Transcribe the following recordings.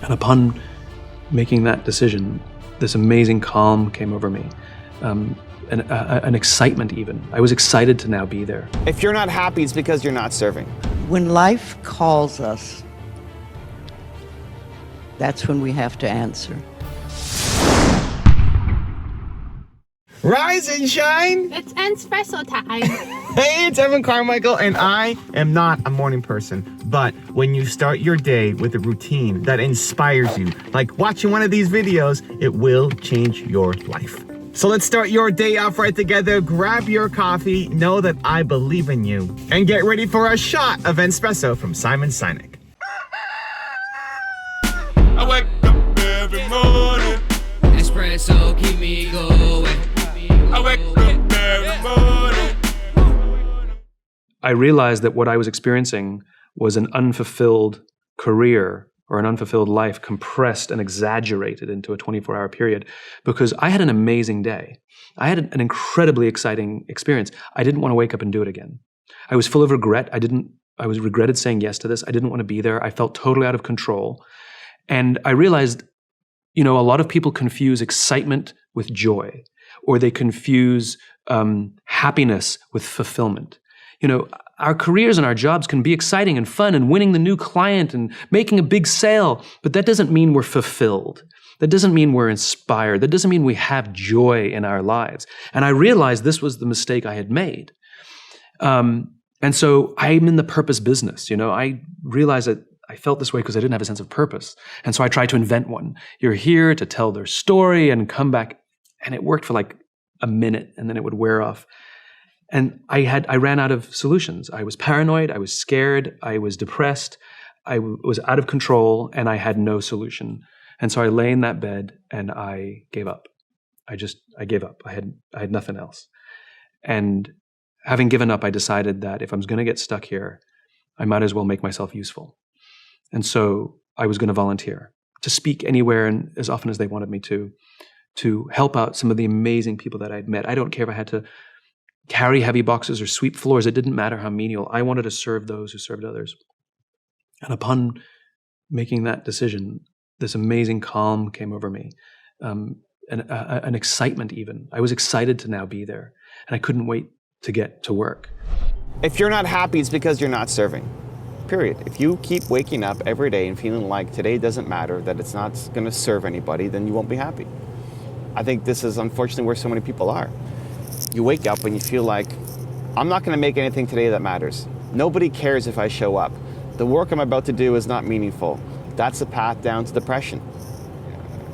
And upon making that decision, this amazing calm came over me. An excitement even. I was excited to now be there. If you're not happy, it's because you're not serving. When life calls us, that's when we have to answer. Rise and shine! It's Entspresso time! Hey, it's Carmichael, and I am not a morning person. But when you start your day with a routine that inspires you, like watching one of these videos, it will change your life. So let's start your day off right together. Grab your coffee, know that I believe in you, and get ready for a shot of Entspresso from Simon Sinek. I wake up every morning. Espresso keep me going. I wake up every morning. I realized that what I was experiencing was an unfulfilled career or an unfulfilled life compressed and exaggerated into a 24-hour period because I had an amazing day. I had an incredibly exciting experience. I didn't want to wake up and do it again. I was full of regret. I was regretted saying yes to this. I didn't want to be there. I felt totally out of control. And I realized, a lot of people confuse excitement with joy, or they confuse happiness with fulfillment. Our careers and our jobs can be exciting and fun and winning the new client and making a big sale, but that doesn't mean we're fulfilled. That doesn't mean we're inspired. That doesn't mean we have joy in our lives. And I realized this was the mistake I had made. And so I'm in the purpose business. I realized that I felt this way because I didn't have a sense of purpose. And so I tried to invent one. You're here to tell their story and come back. And it worked for like a minute and then it would wear off. And I ran out of solutions. I was paranoid, I was scared, I was depressed, I was out of control, and I had no solution. And so I lay in that bed and I gave up. I gave up. I had nothing else. And having given up, I decided that if I'm going to get stuck here, I might as well make myself useful. And so I was going to volunteer to speak anywhere and as often as they wanted me to help out some of the amazing people that I'd met. I don't care if I had to carry heavy boxes or sweep floors. It didn't matter how menial. I wanted to serve those who served others. And upon making that decision, this amazing calm came over me, an excitement even. I was excited to now be there, and I couldn't wait to get to work. If you're not happy, it's because you're not serving. Period. If you keep waking up every day and feeling like today doesn't matter, that it's not going to serve anybody, then you won't be happy. I think this is unfortunately where so many people are. You wake up and you feel like, I'm not going to make anything today that matters. Nobody cares if I show up. The work I'm about to do is not meaningful. That's the path down to depression.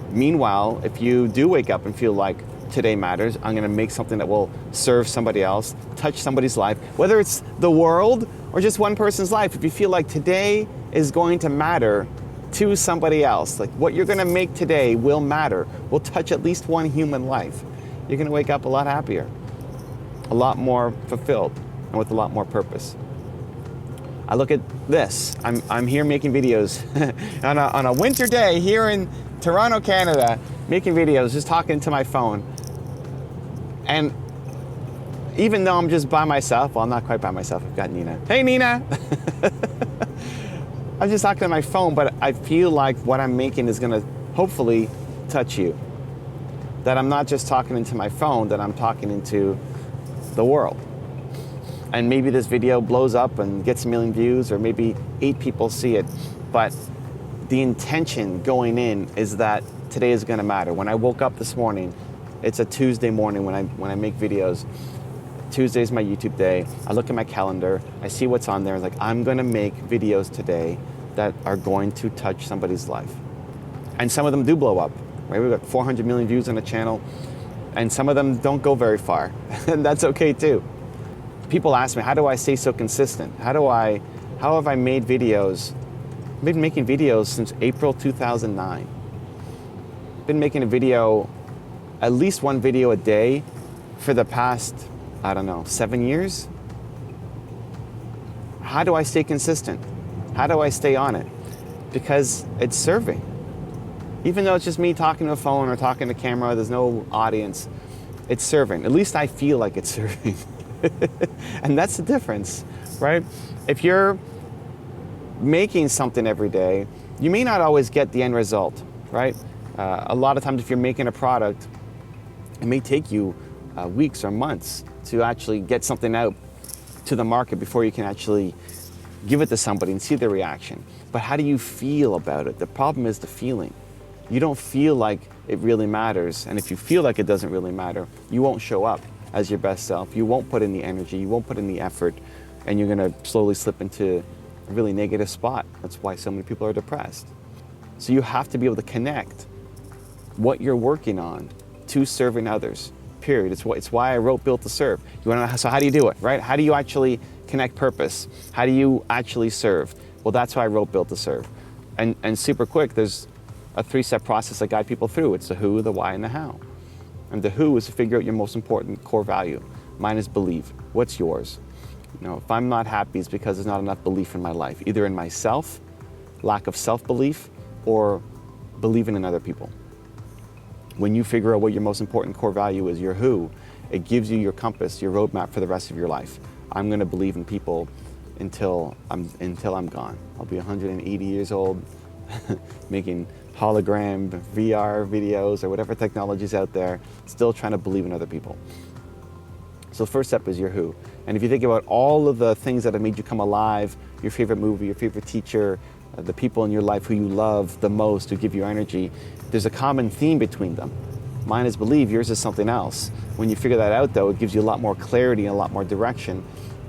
Meanwhile, if you do wake up and feel like today matters, I'm going to make something that will serve somebody else, touch somebody's life, whether it's the world or just one person's life. If you feel like today is going to matter to somebody else, like what you're going to make today will matter, will touch at least one human life, you're going to wake up a lot happier, a lot more fulfilled, and with a lot more purpose. I look at this. I'm here making videos on a winter day here in Toronto, Canada, making videos, just talking to my phone. And even though I'm just by myself, well, I'm not quite by myself, I've got Nina. Hey, Nina! I'm just talking to my phone, but I feel like what I'm making is gonna hopefully touch you. That I'm not just talking into my phone, that I'm talking into the world. And maybe this video blows up and gets 1 million views, or maybe 8 people see it. But the intention going in is that today is gonna matter. When I woke up this morning, it's a Tuesday morning when I make videos. Tuesday is my YouTube day. I look at my calendar, I see what's on there, like I'm gonna make videos today that are going to touch somebody's life. And some of them do blow up, right? We've got 400 million views on the channel, and some of them don't go very far, and that's okay too. People ask me, how do I stay so consistent? How have I made videos? I've been making videos since April 2009. I've been making a video, at least one video a day for the past, 7 years? How do I stay consistent? How do I stay on it? Because it's serving. Even though it's just me talking to a phone or talking to camera, there's no audience, it's serving. At least I feel like it's serving. And that's the difference, right? If you're making something every day, You may not always get the end result, right? A lot of times if you're making a product, it may take you weeks or months to actually get something out to the market before you can actually give it to somebody and see their reaction. But how do you feel about it? The problem is the feeling. You don't feel like it really matters, and if you feel like it doesn't really matter, you won't show up as your best self. You won't put in the energy, you won't put in the effort, and you're gonna slowly slip into a really negative spot. That's why so many people are depressed. So you have to be able to connect what you're working on to serving others, period. It's why I wrote Built to Serve. You wanna know, so how do you do it, right? How do you actually connect purpose? How do you actually serve? Well, that's why I wrote Built to Serve. And super quick, there's a 3-step process I guide people through. It's the who, the why, and the how. And the who is to figure out your most important core value. Mine is believe. What's yours? You know, if I'm not happy, it's because there's not enough belief in my life, either in myself, lack of self-belief, or believing in other people. When you figure out what your most important core value is, your who, it gives you your compass, your roadmap for the rest of your life. I'm gonna believe in people until I'm gone. I'll be 180 years old, making hologram, VR videos, or whatever technology's out there, still trying to believe in other people. So the first step is your who. And if you think about all of the things that have made you come alive, your favorite movie, your favorite teacher, the people in your life who you love the most, who give you energy, there's a common theme between them. Mine is believe, yours is something else. When you figure that out though, it gives you a lot more clarity and a lot more direction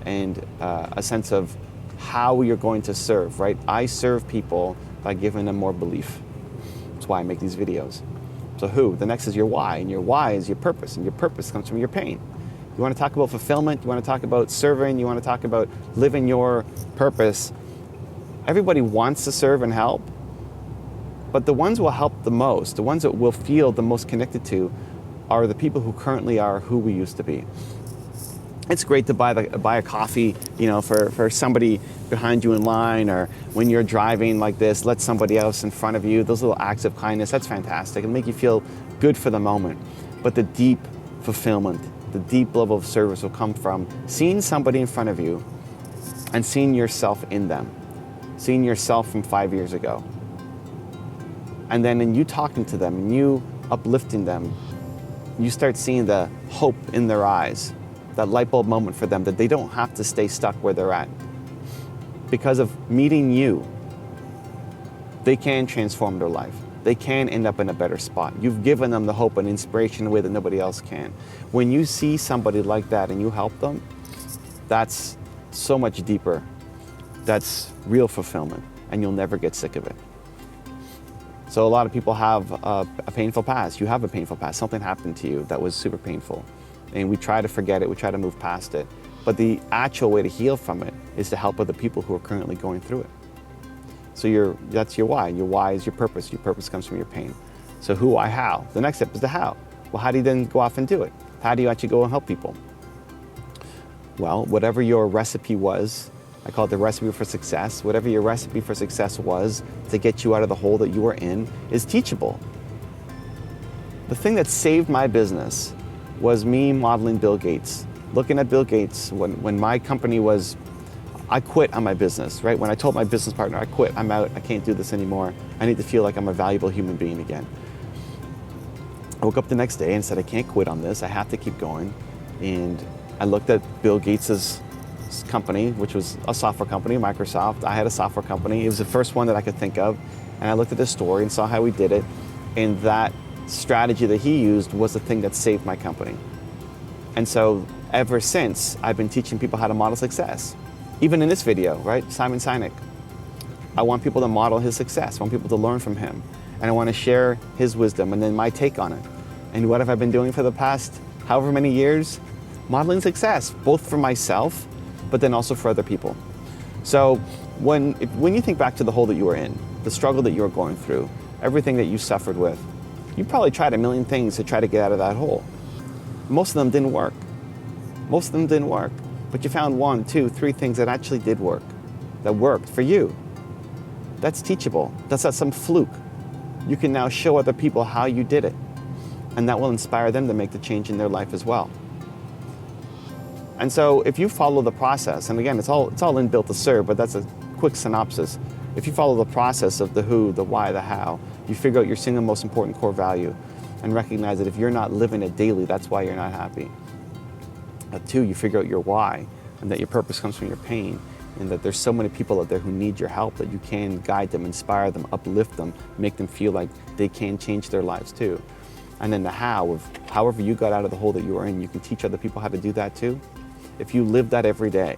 and a sense of how you're going to serve, right? I serve people by giving them more belief. That's why I make these videos. So who? The next is your why, and your why is your purpose, and your purpose comes from your pain. You want to talk about fulfillment, you want to talk about serving, you want to talk about living your purpose. Everybody wants to serve and help, but the ones who will help the most, the ones that we'll feel the most connected to, are the people who currently are who we used to be. It's great to buy a coffee, you know, for somebody behind you in line, or when you're driving like this, let somebody else in front of you. Those little acts of kindness, that's fantastic. It'll make you feel good for the moment. But the deep fulfillment, the deep level of service will come from seeing somebody in front of you and seeing yourself in them, seeing yourself from 5 years ago. And then in you talking to them and you uplifting them, you start seeing the hope in their eyes, that light bulb moment for them, that they don't have to stay stuck where they're at. Because of meeting you, they can transform their life. They can end up in a better spot. You've given them the hope and inspiration in a way that nobody else can. When you see somebody like that and you help them, that's so much deeper. That's real fulfillment, and you'll never get sick of it. So a lot of people have a painful past. You have a painful past. Something happened to you that was super painful. And we try to forget it, we try to move past it. But the actual way to heal from it is to help other people who are currently going through it. So that's your why. Your why is your purpose. Your purpose comes from your pain. So who, why, how? The next step is the how. Well, how do you then go off and do it? How do you actually go and help people? Well, whatever your recipe was, I call it the recipe for success. Whatever your recipe for success was to get you out of the hole that you were in is teachable. The thing that saved my business was me modeling Bill Gates. Looking at Bill Gates when my company was, I quit on my business, right? When I told my business partner, I quit, I'm out, I can't do this anymore. I need to feel like I'm a valuable human being again. I woke up the next day and said, I can't quit on this, I have to keep going. And I looked at Bill Gates's company, which was a software company, Microsoft. I had a software company. It was the first one that I could think of. And I looked at his story and saw how he did it. And that strategy that he used was the thing that saved my company. And so ever since, I've been teaching people how to model success. Even in this video, right? Simon Sinek. I want people to model his success. I want people to learn from him. And I want to share his wisdom and then my take on it. And what have I been doing for the past however many years? Modeling success, both for myself, but then also for other people. So when you think back to the hole that you were in, the struggle that you were going through, everything that you suffered with, you probably tried a million things to try to get out of that hole. Most of them didn't work. Most of them didn't work. But you found 1, 2, 3 things that actually did work, that worked for you. That's teachable. That's not some fluke. You can now show other people how you did it. And that will inspire them to make the change in their life as well. And so if you follow the process, and again, it's all in Built to Serve, but that's a quick synopsis. If you follow the process of the who, the why, the how, you figure out your single most important core value and recognize that if you're not living it daily, that's why you're not happy. 2, you figure out your why and that your purpose comes from your pain and that there's so many people out there who need your help that you can guide them, inspire them, uplift them, make them feel like they can change their lives too. And then the how of however you got out of the hole that you were in, you can teach other people how to do that too. If you live that every day,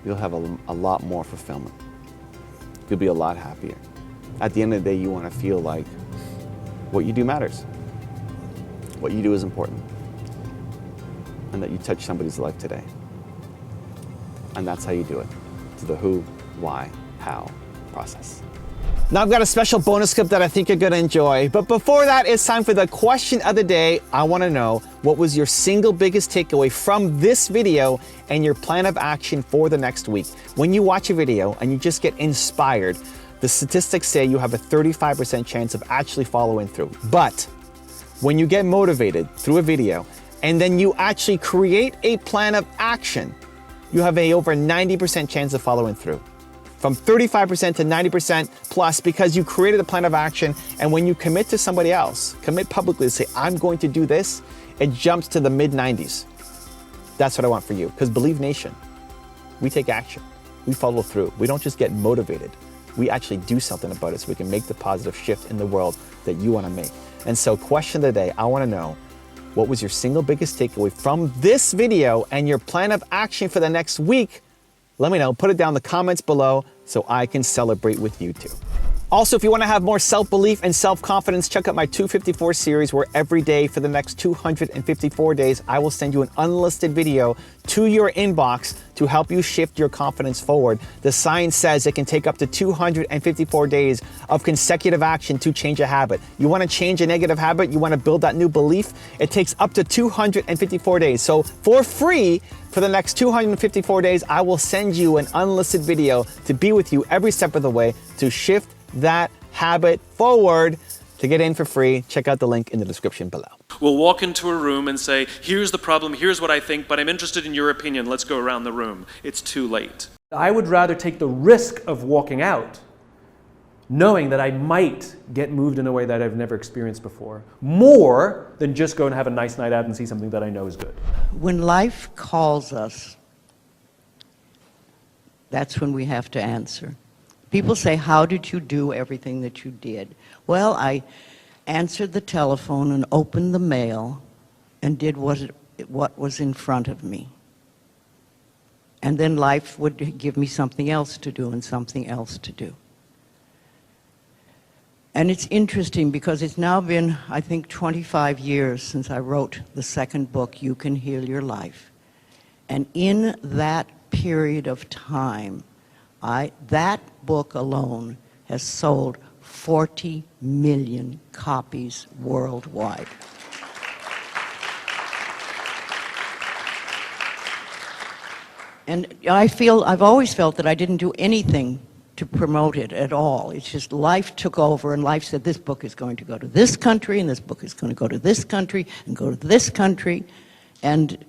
you'll have a lot more fulfillment. You'll be a lot happier. At the end of the day, you want to feel like what you do matters. What you do is important. And that you touch somebody's life today. And that's how you do it. To the who, why, how process. Now I've got a special bonus clip that I think you're gonna enjoy. But before that, it's time for the question of the day. I wanna know, what was your single biggest takeaway from this video and your plan of action for the next week? When you watch a video and you just get inspired, the statistics say you have a 35% chance of actually following through. But when you get motivated through a video and then you actually create a plan of action, you have a over 90% chance of following through. From 35% to 90% plus, because you created a plan of action, and when you commit to somebody else, commit publicly to say, I'm going to do this, it jumps to the mid-90s. That's what I want for you, because Believe Nation, we take action, we follow through. We don't just get motivated, we actually do something about it so we can make the positive shift in the world that you want to make. And so, question of the day, I want to know, what was your single biggest takeaway from this video and your plan of action for the next week? Let me know, put it down in the comments below so I can celebrate with you too. Also, if you want to have more self-belief and self-confidence, check out my 254 series, where every day for the next 254 days, I will send you an unlisted video to your inbox to help you shift your confidence forward. The science says it can take up to 254 days of consecutive action to change a habit. You want to change a negative habit, you want to build that new belief, it takes up to 254 days. So for free, for the next 254 days, I will send you an unlisted video to be with you every step of the way to shift that habit forward. To get in for free, check out the link in the description below. We'll walk into a room and say, here's the problem, here's what I think, but I'm interested in your opinion, let's go around the room. It's too late. I would rather take the risk of walking out, knowing that I might get moved in a way that I've never experienced before, more than just go and have a nice night out and see something that I know is good. When life calls us, that's when we have to answer. People say, how did you do everything that you did? Well, I answered the telephone and opened the mail and did what was in front of me. And then life would give me something else to do and something else to do. And it's interesting because it's now been, I think, 25 years since I wrote the second book, You Can Heal Your Life. And in that period of time, that book alone has sold 40 million copies worldwide. And I've always felt that I didn't do anything to promote it at all. It's just life took over, and life said, this book is going to go to this country, and this book is going to go to this country, and go to this country. And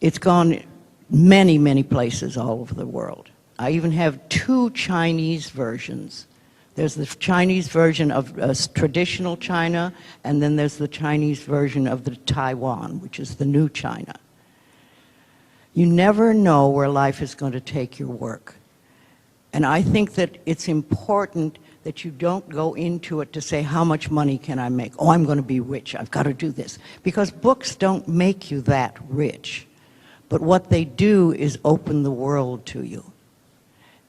it's gone many, many places all over the world. I even have 2 Chinese versions. There's the Chinese version of traditional China, and then there's the Chinese version of the Taiwan, which is the new China. You never know where life is going to take your work. And I think that it's important that you don't go into it to say, how much money can I make? Oh, I'm going to be rich. I've got to do this. Because books don't make you that rich. But what they do is open the world to you.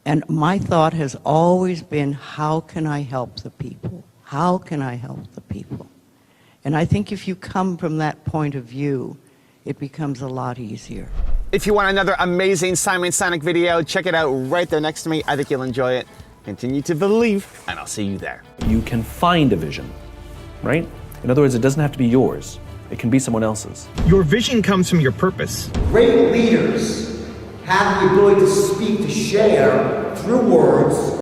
And my thought has always been, how can I help the people? How can I help the people? And I think if you come from that point of view, it becomes a lot easier. If you want another amazing Simon Sinek video, check it out right there next to me. I think you'll enjoy it. Continue to believe, and I'll see you there. You can find a vision, right? In other words, it doesn't have to be yours. It can be someone else's. Your vision comes from your purpose. Great leaders have the ability to speak, to share through words